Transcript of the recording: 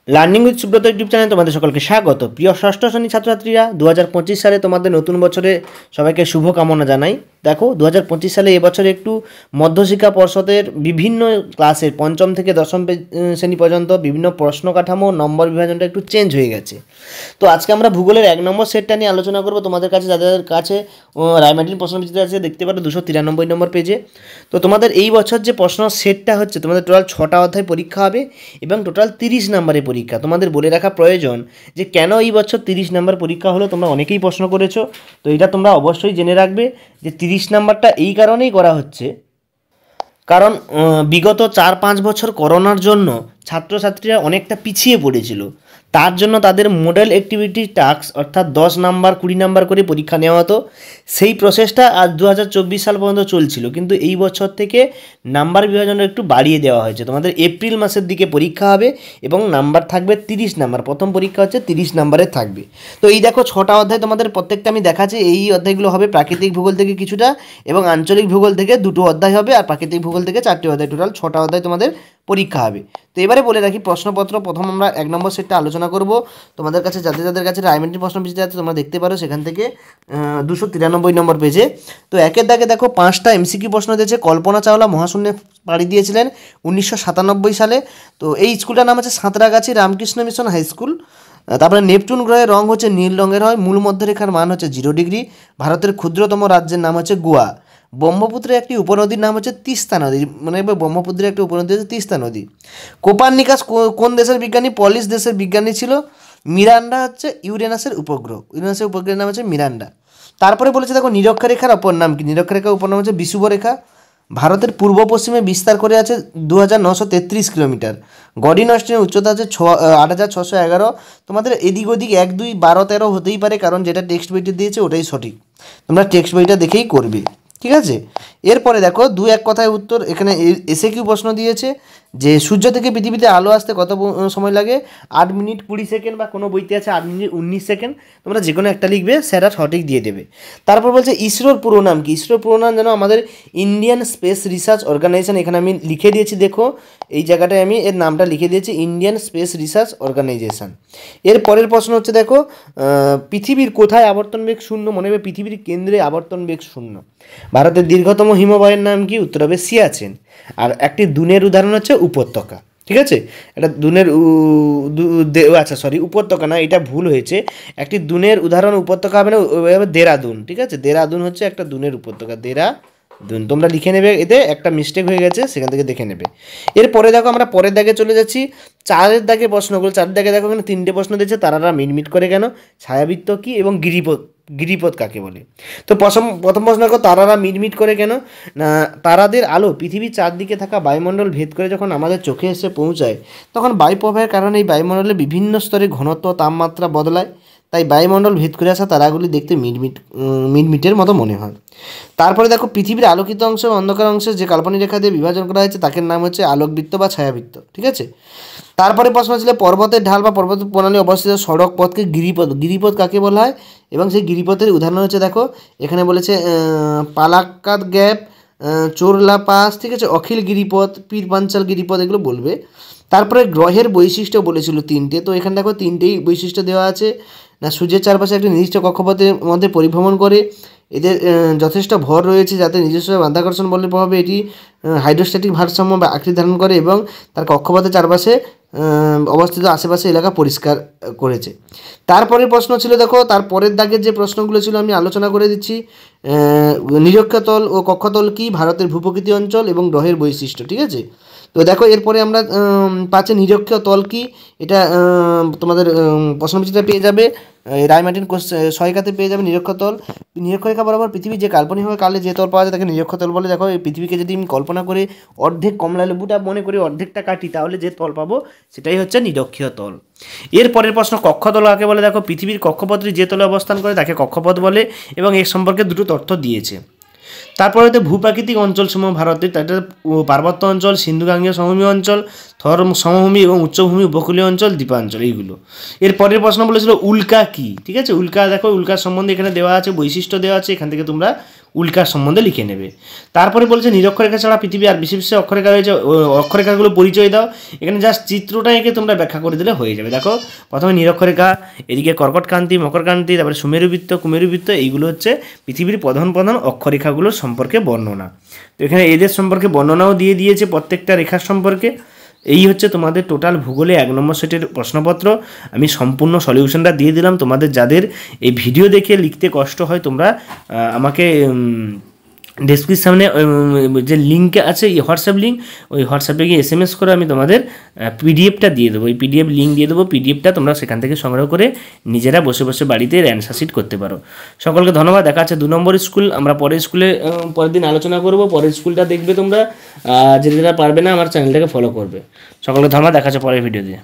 Learning with Subrata YouTube চ্যানেলে তোমাদের সকলকে স্বাগত। প্রিয় ষষ্ঠ শ্রেণী ছাত্রছাত্রীরা, 2025 সালে তোমাদের নতুন বছরে সবাইকে শুভকামনা জানাই। দেখো, 2025 সালে এবছর একটু মধ্যশিক্ষা পর্ষদের বিভিন্ন ক্লাসের পঞ্চম থেকে দশম শ্রেণী পর্যন্ত বিভিন্ন প্রশ্ন কাঠামো নম্বর বিভাজনটা একটু চেঞ্জ হয়ে গেছে। তো আজকে আমরা ভূগোলের 1 নম্বর সেটটা নিয়ে আলোচনা করব। তোমাদের কাছে যাদের কাছে রায়মার্টিন প্রশ্নবিচিত্র আছে দেখতে পারো 293 নম্বর পেজে। তো তোমাদের এই বছর যে প্রশ্ন সেটটা হচ্ছে, তোমাদের টোটাল 6টা অধ্যায় পরীক্ষা হবে এবং টোটাল 30 নম্বরের পরীক্ষা। তোমাদের বলে রাখা প্রয়োজন যে কেন এই বছর 30 নম্বর পরীক্ষা হলো। তোমরা অনেকেই প্রশ্ন করেছো, তো এটা তোমরা অবশ্যই জেনে রাখবে যে 30 নম্বরটা এই কারণেই করা হচ্ছে, কারণ বিগত 4-5 বছর করোনার জন্য ছাত্রছাত্রীরা অনেকটা পিছিয়ে পড়েছিল। তার জন্য তাদের মডেল অ্যাক্টিভিটি টাস্ক অর্থাৎ 10 নাম্বার 20 নাম্বার করে পরীক্ষা নেওয়া হতো। সেই প্রসেসটা আজ 2024 সাল পর্যন্ত চলছিল, কিন্তু এই বছর থেকে নাম্বার বিভাজনটা একটু বাড়িয়ে দেওয়া হয়েছে। তোমাদের এপ্রিল মাসের দিকে পরীক্ষা হবে এবং নাম্বার থাকবে 30 নাম্বার। প্রথম পরীক্ষা হচ্ছে 30 নাম্বারের থাকবে। তো এই দেখো 6টা অধ্যায় তোমাদের প্রত্যেকটা আমি দেখাচ্ছি। এই অধ্যায়গুলো হবে প্রাকৃতিক ভূগোল থেকে কিছুটা এবং আঞ্চলিক ভূগোল থেকে 2টো অধ্যায় হবে, আর প্রাকৃতিক ভূগোল থেকে 4টে অধ্যায়। টোটাল 6টা অধ্যায় তোমাদের পরীক্ষা হবে। তো এবারে বলে রাখি প্রশ্নপত্র। প্রথম আমরা 1 নম্বর সেটটা আলোচনা করব। তোমাদের কাছে যাদের কাছে রায়মার্টিন প্রশ্নবিচিত্র আছে তোমরা দেখতে পারো সেখান থেকে 293 নম্বর পেজে। তো একের দাগে দেখো 5টা এমসিকিউ প্রশ্ন দিয়েছে। কল্পনা চাওলা মহাশূন্যে পাড়ি দিয়েছিলেন 1997 সালে। তো এই স্কুলটার নাম হচ্ছে সাঁতরাগাছি রামকৃষ্ণ মিশন হাই স্কুল। তারপরে নেপচুন গ্রহের রং হচ্ছে নীল রঙের হয়। মূল মধ্যরেখার মান হচ্ছে 0 ডিগ্রি। ভারতের ক্ষুদ্রতম রাজ্যের নাম হচ্ছে গোয়া। ব্রহ্মপুত্রের একটি উপনদীর নাম হচ্ছে তিস্তা নদী। মানে ব্রহ্মপুত্রের একটি উপনদী হচ্ছে তিস্তা নদী। কোপার্নিকাস কোন দেশের বিজ্ঞানী? পলিশ দেশের বিজ্ঞানী ছিল। মিরান্ডা হচ্ছে ইউরেনাসের উপগ্রহ। ইউরেনাসের উপগ্রহের নাম হচ্ছে মিরান্ডা। তারপরে বলেছে দেখো নিরক্ষরেখার অপর নাম কি? নিরক্ষরেখার অপর নাম হচ্ছে বিষুবরেখা। ভারতের পূর্ব পশ্চিমে বিস্তার করে আছে 2933 কিলোমিটার। গডিন অস্টিনের উচ্চতা আছে 8611। তোমাদের এদিক ওদিক 1, 2, 12, 13 হতেই পারে, কারণ যেটা টেক্সট বইটা দিয়েছে ওটাই সঠিক। তোমরা টেক্সট বইটা দেখেই করবে, ঠিক আছে? এরপরে দেখো 2-1 কথায় উত্তর। এখানে এসে কিউ প্রশ্ন দিয়েছে যে সূর্য থেকে পৃথিবীতে আলো আসতে কত সময় লাগে? 8 মিনিট 20 সেকেন্ড, বা কোনো বইতে আছে 8 মিনিট 19 সেকেন্ড। তোমরা যে কোনো একটা লিখবে, সেটা সঠিক দিয়ে দেবে। তারপর বলছে ইসরোর পুরো নাম কি? ইসরোর পুরো নাম যেন আমাদের ইন্ডিয়ান স্পেস রিসার্চ অর্গানাইজেশন। এখানে আমি লিখে দিয়েছি, দেখো এই জায়গাটায় আমি এর নামটা লিখে দিয়েছি, ইন্ডিয়ান স্পেস রিসার্চ অর্গানাইজেশন। এর পরের প্রশ্ন হচ্ছে দেখো পৃথিবীর কোথায় আবর্তন বেগ শূন্য? মনে হবে পৃথিবীর কেন্দ্রে আবর্তন বেগ শূন্য। ভারতের দীর্ঘতম হিমবাহের নাম কি? উত্তর হবে সিয়াচেন। আর একটি দুনের উদাহরণ হচ্ছে উপত্যকা, ঠিক আছে? এটা দুনের আচ্ছা সরি, উপত্যকা না, এটা ভুল হয়েছে। একটি দুনের উদাহরণ উপত্যকা হবে না, হবে দেরাদুন, ঠিক আছে? দেরাদুন হচ্ছে একটা দুনের উপত্যকা, দেরাদুন। তোমরা লিখে নেবে, এতে একটা মিস্টেক হয়ে গেছে, সেখান থেকে দেখে নেবে। এরপরে দেখো আমরা পরের দাগে চলে যাচ্ছি। 4-এর দাগে প্রশ্নগুলো। 4 দাগে দেখো এখানে 3টে প্রশ্ন দিয়েছে। তারারা মিটমিট করে কেন? ছায়াবৃত্ত কি এবং গিরিপথ কাকে বলে? তো প্রথম প্রশ্ন দেখো, তারারা মিটমিট করে কেন? না, তারাদের আলো পৃথিবীর চারদিকে থাকা বায়ুমণ্ডল ভেদ করে যখন আমাদের চোখে এসে পৌঁছায়, তখন বায়ুপ্রবাহের কারণে এই বায়ুমণ্ডলে বিভিন্ন স্তরে ঘনত্ব তাপমাত্রা বদলায়। তাই বায়ুমণ্ডল ভেদ করে আসা তারাগুলি দেখতে মিটমিটের মতো মনে হয়। তারপরে দেখো পৃথিবীর আলোকিত অংশ ও অন্ধকার অংশে যে কাল্পনিক রেখা দিয়ে বিভাজন করা হয়েছে তাকে নাম হচ্ছে আলোকবৃত্ত বা ছায়াবৃত্ত, ঠিক আছে? তারপরে প্রশ্ন ছিল পর্বতের ঢাল বা পর্বত প্রণালী অবস্থিত সড়ক পথকে গিরিপথ কাকে বলা হয়? এবং সেই গিরিপথের উদাহরণ হচ্ছে দেখো এখানে বলেছে পালাক্কাদ গ্যাপ, চোরলা পাস, ঠিক আছে? অখিল গিরিপথ, পীর পাঞ্চাল গিরিপথ, এগুলো বলবে। তারপরে গ্রহের বৈশিষ্ট্য বলেছিল 3টে। তো এখানে দেখো 3টেই বৈশিষ্ট্য দেওয়া আছে। না, সূর্যের চারপাশে একটি নির্দিষ্ট কক্ষপথের মধ্যে পরিভ্রমণ করে। এদের যথেষ্ট ভর রয়েছে, যাতে নিজস্ব মাধ্যাকর্ষণ বলের প্রভাবে এটি হাইড্রোস্ট্যাটিক ভারসাম্য বা আকৃতি ধারণ করে, এবং তার কক্ষপথের চারপাশে অবস্থিত আশেপাশে এলাকা পরিষ্কার করেছে। তারপরের প্রশ্ন ছিল দেখো, তারপরের দাগের যে প্রশ্নগুলো ছিল আমি আলোচনা করে দিচ্ছি। নিরক্ষতল ও কক্ষতল কি? ভারতের ভূপ্রকৃতি অঞ্চল এবং গ্রহের বৈশিষ্ট্য, ঠিক আছে? তো দেখো এরপরে আমরা 5 নিরক্ষীয় তল কি? এটা তোমাদের প্রশ্নবিচিত্রে পেয়ে যাবে। রায়মার্টিন সহায়িকাতে পেয়ে যাবে নিরক্ষতল। নিরক্ষরেখা বরাবর পৃথিবী যে কাল্পনিকভাবে কালে যে তল পাওয়া যায় তাকে নিরক্ষতল বলে। দেখো এই পৃথিবীকে যদি আমি কল্পনা করে অর্ধেক কমলা লেবুটা মনে করি অর্ধেকটা কাটি, তাহলে যে তল পাবো সেটাই হচ্ছে নিরক্ষীয় তল। এর পরের প্রশ্ন কক্ষতল কাকে বলে? দেখো পৃথিবীর কক্ষপথটি যে তলে অবস্থান করে তাকে কক্ষপথ বলে, এবং এর সম্পর্কে 2টো তথ্য দিয়েছে। তারপরে হচ্ছে ভূপ্রাকৃতিক অঞ্চলসমূহ ভারতের, তাদের পার্বত্য অঞ্চল, সিন্ধুগাঙ্গীয় সমভূমি অঞ্চল, সমভূমি এবং উচ্চভূমি, উপকূলীয় অঞ্চল, দ্বীপাঞ্চল, এইগুলো। এর পরের প্রশ্ন বলেছিল উল্কা কি, ঠিক আছে। উল্কা দেখো, উল্কার সম্বন্ধে এখানে দেওয়া আছে, বৈশিষ্ট্য দেওয়া আছে, এখান থেকে তোমরা উল্কার সম্বন্ধে লিখে নেবে। তারপরে বলছে নিরক্ষরেখা ছাড়া পৃথিবী আর বিশ্বে বিশ্বে অক্ষরেখা রয়েছে, অক্ষরেখাগুলো পরিচয় দাও। এখানে জাস্ট চিত্রটা এঁকে তোমরা ব্যাখ্যা করে দিলে হয়ে যাবে। দেখো প্রথমে নিরক্ষরেখা, এদিকে কর্কটক্রান্তি, মকরক্রান্তি, তারপরে সুমেরুবৃত্ত, কুমেরুবৃত্ত, এইগুলো হচ্ছে পৃথিবীর প্রধান প্রধান অক্ষরেখাগুলোর সম্পর্কে বর্ণনা। তো এখানে এদের সম্পর্কে বর্ণনাও দিয়ে দিয়েছে প্রত্যেকটা রেখার সম্পর্কে। এই হচ্ছে তোমাদের টোটাল ভূগোলে 1 নম্বর সেটের প্রশ্নপত্র। আমি সম্পূর্ণ সলিউশনটা দিয়ে দিলাম। তোমাদের যাদের এই ভিডিও দেখে লিখতে কষ্ট হয়, তোমরা আমাকে ডেসক্রিপশানে যে লিঙ্ক আছে, এই হোয়াটসঅ্যাপ লিঙ্ক, ওই হোয়াটসঅ্যাপে গিয়ে SMS করে আমি তোমাদের পিডিএফটা দিয়ে দেবো। এই পিডিএফ লিঙ্ক দিয়ে দেবো, পিডিএফটা তোমরা সেখান থেকে সংগ্রহ করে নিজেরা বসে বসে বাড়িতে অ্যান্সার শিট করতে পারো। সকলকে ধন্যবাদ। দেখা আছে 2 নম্বর স্কুল। আমরা পরের স্কুলে পরের দিন আলোচনা করব। পরের স্কুলটা দেখবে তোমরা, যেটা পারবে না আমার চ্যানেলটাকে ফলো করবে। সকলকে ধন্যবাদ। দেখা আছে পরের ভিডিও দিয়ে।